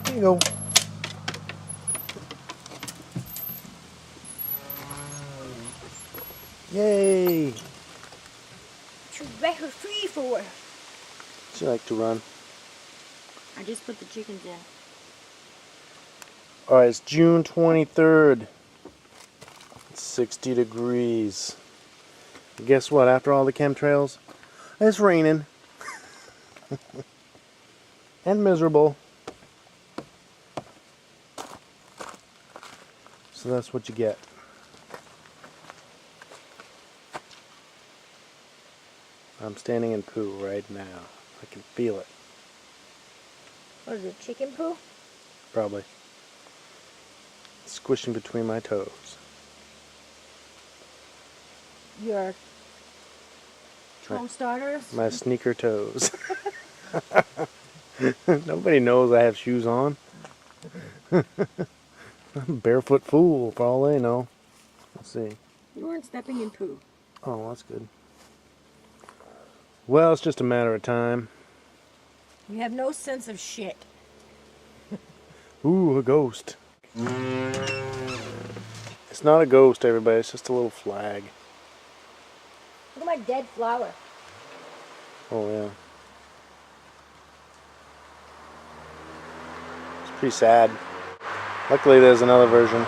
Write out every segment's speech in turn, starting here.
Here you go. Yay! Too better free for. She like to run. I just put the chickens in. Alright, it's June 23rd. It's 60 degrees. And guess what? After all the chemtrails, it's raining. And miserable. So that's what you get. I'm standing in poo right now. I can feel it. What is it, chicken poo? Probably. Squishing between my toes. Your toe starters? My sneaker toes. Nobody knows I have shoes on. I'm a barefoot fool for all they know. Let's see. You weren't stepping in poo. Oh, that's good. Well, it's just a matter of time. You have no sense of shit. Ooh, a ghost. It's not a ghost, everybody. It's just a little flag. Look at my dead flower. Oh, yeah. It's pretty sad. Luckily, there's another version.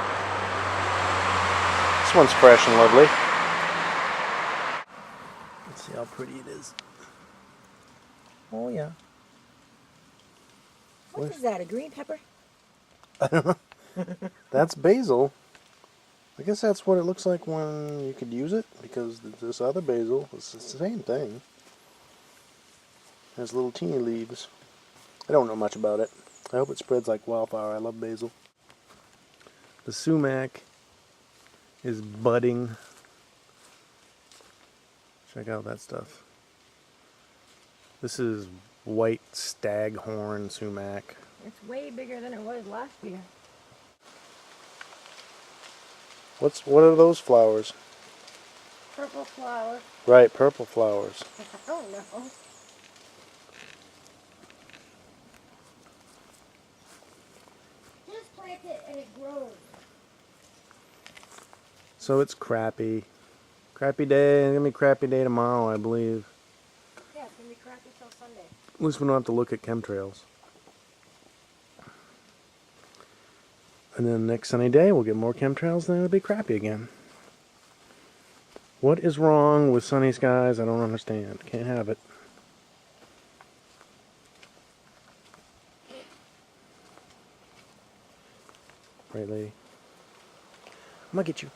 This one's fresh and lovely. Let's see how pretty it is. Oh, yeah. What is that, a green pepper? I don't know. That's basil. I guess that's what it looks like when you could use it, because this other basil is the same thing. Has little teeny leaves. I don't know much about it. I hope it spreads like wildfire. I love basil. The sumac is budding. Check out that stuff. This is white staghorn sumac. It's way bigger than it was last year. What are those flowers? Purple flower. Right, purple flowers. I don't know. Just plant it and it grows. So it's crappy. Crappy day. It's gonna be a crappy day tomorrow, I believe. Yeah, it's going to be crappy till Sunday. At least we don't have to look at chemtrails. And then next sunny day, we'll get more chemtrails, then it'll be crappy again. What is wrong with sunny skies? I don't understand. Can't have it. Right, lady? I'm gonna get you.